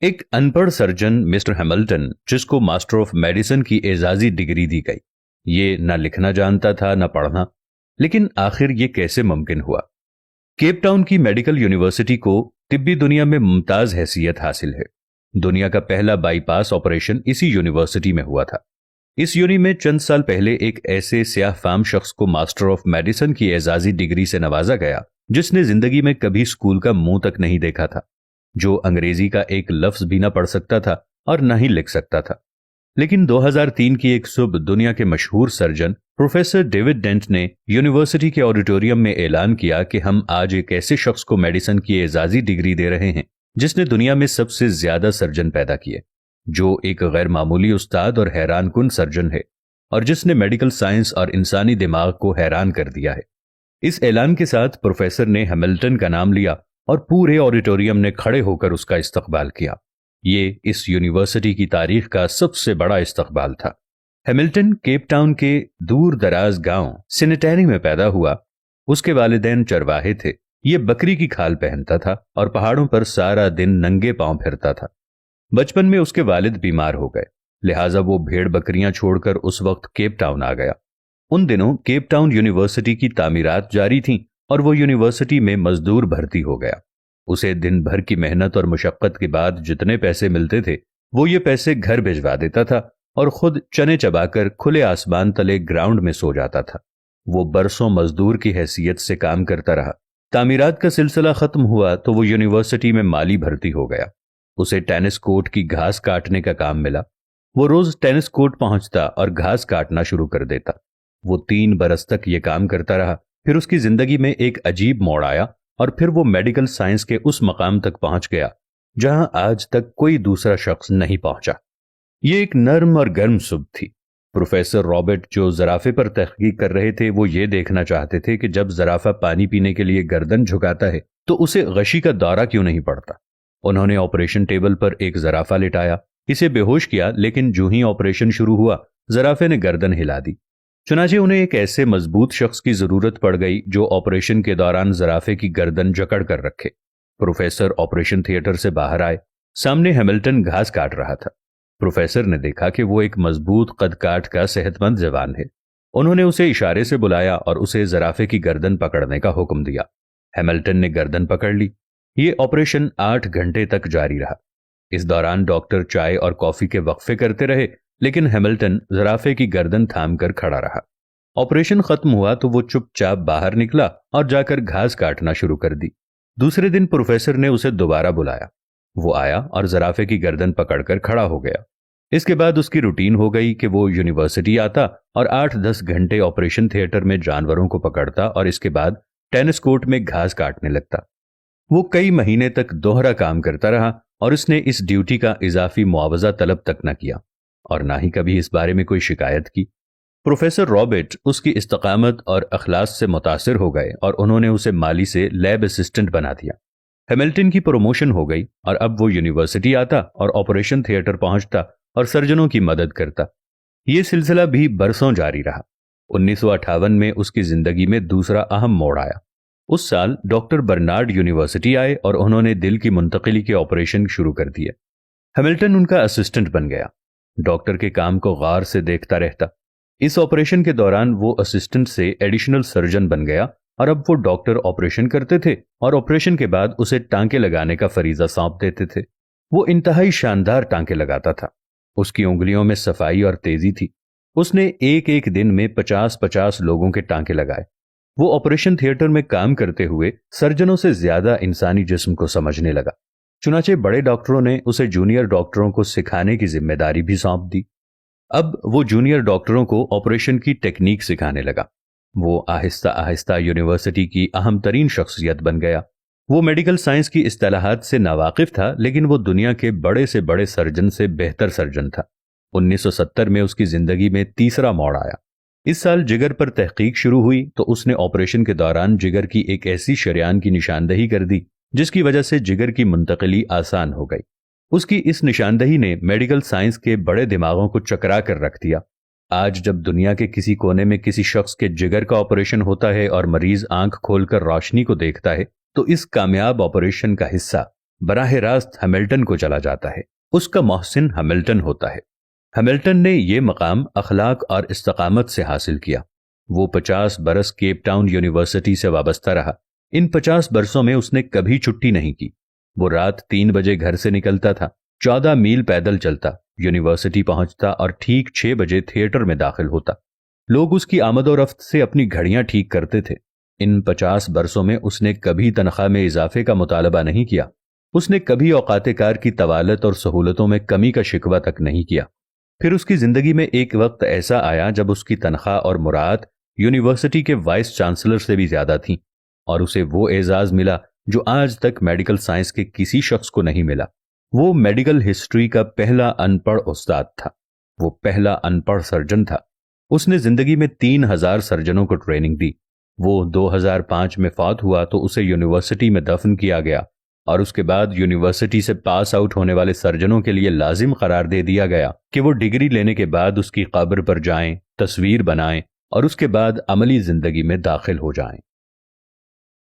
ایک अनपढ़ surgeon mister Hamilton, जिसको मास्टर ऑफ मेडिसिन की एजाजी डिग्री दी गई, ये ना लिखना जानता था ना पढ़ना। लेकिन आखिर ये कैसे मुमकिन हुआ? केप टाउन की मेडिकल यूनिवर्सिटी को तिब्बी दुनिया में मुमताज हैसियत हासिल है। दुनिया का पहला बाईपास ऑपरेशन इसी यूनिवर्सिटी में हुआ था। इस यूनि में चंद साल पहले एक ऐसे स्याह फाम शख्स को मास्टर ऑफ मेडिसिन की एजाजी डिग्री से नवाजा गया जिसने जिंदगी में कभी स्कूल का मुंह तक नहीं देखा था, जो अंग्रेजी का एक लफ्ज भी ना पढ़ सकता था और ना ही लिख सकता था। लेकिन 2003 की एक सुबह दुनिया के मशहूर सर्जन प्रोफेसर डेविड डेंट ने यूनिवर्सिटी के ऑडिटोरियम में ऐलान किया कि हम आज एक ऐसे शख्स को मेडिसिन की एजाजी डिग्री दे रहे हैं जिसने दुनिया में सबसे ज्यादा सर्जन पैदा किए, जो एक गैर मामूली उस्ताद और हैरान कुन सर्जन है और जिसने मेडिकल साइंस और इंसानी दिमाग को हैरान कर दिया है। इस ऐलान के साथ प्रोफेसर ने हैमिल्टन का नाम लिया और पूरे ऑडिटोरियम ने खड़े होकर उसका इस्तकबाल किया। ये इस यूनिवर्सिटी की तारीख का सबसे बड़ा इस्तकबाल था। हैमिल्टन केप टाउन के दूर दराज गांव सिनेटरी में पैदा हुआ। उसके वालिदैन चरवाहे थे। ये बकरी की खाल पहनता था और पहाड़ों पर सारा दिन नंगे पांव फिरता था। बचपन में उसके वालिद बीमार हो गए, लिहाजा वो भेड़ बकरियां छोड़कर उस वक्त केप टाउन आ गया। उन दिनों केप टाउन यूनिवर्सिटी की तामीरात जारी थीं और वो यूनिवर्सिटी में मजदूर भर्ती हो गया। उसे दिन भर की मेहनत और मुशक्कत के बाद जितने पैसे मिलते थे वो ये पैसे घर भिजवा देता था और खुद चने चबाकर खुले आसमान तले ग्राउंड में सो जाता था। वो बरसों मजदूर की हैसियत से काम करता रहा। तामीरात का सिलसिला खत्म हुआ तो वो यूनिवर्सिटी में माली भर्ती हो गया। उसे टेनिस कोर्ट की घास काटने का काम मिला। वो रोज टेनिस कोर्ट पहुंचता और घास काटना शुरू कर देता। वो 3 बरस तक ये काम करता रहा। फिर उसकी जिंदगी में एक अजीब मोड़ आया और फिर वो मेडिकल साइंस के उस मकाम तक पहुंच गया जहां आज तक कोई दूसरा शख्स नहीं पहुंचा। ये एक नर्म और गर्म सुबह थी। प्रोफेसर रॉबर्ट, जो जराफे पर तहकीक कर रहे थे, वो ये देखना चाहते थे कि जब जराफा पानी पीने के लिए गर्दन झुकाता है तो उसे गशी का दौरा क्यों नहीं पड़ता। उन्होंने ऑपरेशन टेबल पर एक जराफा लिटाया, इसे बेहोश किया, लेकिन जो ही ऑपरेशन शुरू हुआ जराफे ने गर्दन हिला दी। चुनाचे उन्हें एक ऐसे मजबूत शख्स की जरूरत पड़ गई जो ऑपरेशन के दौरान जराफे की गर्दन जकड़ कर रखे। प्रोफेसर ऑपरेशन थिएटर से बाहर आए। सामने हैमिल्टन घास काट रहा था। प्रोफेसर ने देखा कि वो एक मजबूत कद काठ का सेहतमंद जवान है। उन्होंने उसे इशारे से बुलाया और उसे जराफे की गर्दन पकड़ने का हुक्म दिया। हैमिल्टन ने गर्दन पकड़ ली। ये ऑपरेशन 8 घंटे तक जारी रहा। इस दौरान डॉक्टर चाय और कॉफी के वक्फे करते रहे, लेकिन हैमिल्टन जराफे की गर्दन थाम कर खड़ा रहा। ऑपरेशन खत्म हुआ तो वो चुपचाप बाहर निकला और जाकर घास काटना शुरू कर दी। दूसरे दिन प्रोफेसर ने उसे दोबारा बुलाया। वो आया और जराफे की गर्दन पकड़कर खड़ा हो गया। इसके बाद उसकी रूटीन हो गई कि वो यूनिवर्सिटी आता और 8-10 घंटे ऑपरेशन थिएटर में जानवरों को पकड़ता और इसके बाद टेनिस कोर्ट में घास काटने लगता। वो कई महीने तक दोहरा काम करता रहा और उसने इस ड्यूटी का इजाफी मुआवजा तलब तक न किया और ना ही कभी इस बारे में कोई शिकायत की। प्रोफेसर रॉबर्ट उसकी इस्तकामत और अखलास से मुतासिर हो गए और उन्होंने उसे माली से लैब असिस्टेंट बना दिया। हैमिल्टन की प्रमोशन हो गई और अब वो यूनिवर्सिटी आता और ऑपरेशन थिएटर पहुंचता और सर्जनों की मदद करता। ये सिलसिला भी बरसों जारी रहा। 1958 में उसकी जिंदगी में दूसरा अहम मोड़ आया। उस साल डॉक्टर बर्नार्ड यूनिवर्सिटी आए और उन्होंने दिल की मुंतकिली के ऑपरेशन शुरू कर दिए। हैमिल्टन उनका असिस्टेंट बन गया। डॉक्टर के काम को गौर से देखता रहता। इस ऑपरेशन के दौरान वो असिस्टेंट से एडिशनल सर्जन बन गया और अब वो डॉक्टर ऑपरेशन करते थे और ऑपरेशन के बाद उसे टांके लगाने का फरीजा सौंप देते थे। वो इंतहाई शानदार टांके लगाता था। उसकी उंगलियों में सफाई और तेजी थी। उसने एक एक दिन में 50-50 लोगों के टांके लगाए। वो ऑपरेशन थिएटर में काम करते हुए सर्जनों से ज्यादा इंसानी जिस्म को समझने लगा। चुनाचे बड़े डॉक्टरों ने उसे जूनियर डॉक्टरों को सिखाने की जिम्मेदारी भी सौंप दी। अब वो जूनियर डॉक्टरों को ऑपरेशन की टेक्निक सिखाने लगा। वो आहिस्ता आहिस्ता यूनिवर्सिटी की अहम तरीन शख्सियत बन गया। वो मेडिकल साइंस की इस्तिलाहात से नावाकिफ था, लेकिन वो दुनिया के बड़े से बड़े सर्जन से बेहतर सर्जन था। 1970 में उसकी जिंदगी में तीसरा मोड़ आया। इस साल जिगर पर तहकीक शुरू हुई तो उसने ऑपरेशन के दौरान जिगर की एक ऐसी शरियान की निशानदही कर दी जिसकी वजह से जिगर की मुंतकिली आसान हो गई। उसकी इस निशानदही ने मेडिकल साइंस के बड़े दिमागों को चकरा कर रख दिया। आज जब दुनिया के किसी कोने में किसी शख्स के जिगर का ऑपरेशन होता है और मरीज आंख खोलकर रोशनी को देखता है तो इस कामयाब ऑपरेशन का हिस्सा براہ راست ہیملٹن کو چلا جاتا ہے۔ اس کا محسن ہیملٹن ہوتا ہے۔ ہیملٹن نے یہ مقام اخلاق اور استقامت سے حاصل کیا۔ وہ 50 برس کیپ ٹاؤن یونیورسٹی سے وابستہ رہا۔ ان 50 برسوں میں اس نے کبھی چھٹی نہیں کی۔ وہ رات 3 بجے گھر سے نکلتا تھا، 14 میل پیدل چلتا، یونیورسٹی پہنچتا اور ٹھیک 6 بجے تھیٹر میں داخل ہوتا۔ لوگ اس کی آمد و رفت سے اپنی گھڑیاں ٹھیک کرتے تھے۔ ان 50 برسوں میں اس نے کبھی تنخواہ میں اضافے کا مطالبہ نہیں کیا۔ اس نے کبھی اوقات کار کی طوالت اور سہولتوں میں کمی کا شکوہ تک نہیں کیا۔ پھر اس کی زندگی میں ایک وقت ایسا آیا جب اس کی تنخواہ اور مراد یونیورسٹی کے وائس چانسلر سے بھی زیادہ تھیں، اور اسے وہ اعزاز ملا جو آج تک میڈیکل سائنس کے کسی شخص کو نہیں ملا۔ وہ میڈیکل ہسٹری کا پہلا ان پڑھ استاد تھا۔ وہ پہلا ان پڑھ سرجن تھا۔ اس نے زندگی میں 3000 سرجنوں کو ٹریننگ دی۔ وہ 2005 میں فوت ہوا تو اسے یونیورسٹی میں دفن کیا گیا، اور اس کے بعد یونیورسٹی سے پاس آؤٹ ہونے والے سرجنوں کے لیے لازم قرار دے دیا گیا کہ وہ ڈگری لینے کے بعد اس کی قبر پر جائیں، تصویر بنائیں اور اس کے بعد عملی زندگی میں داخل ہو جائیں۔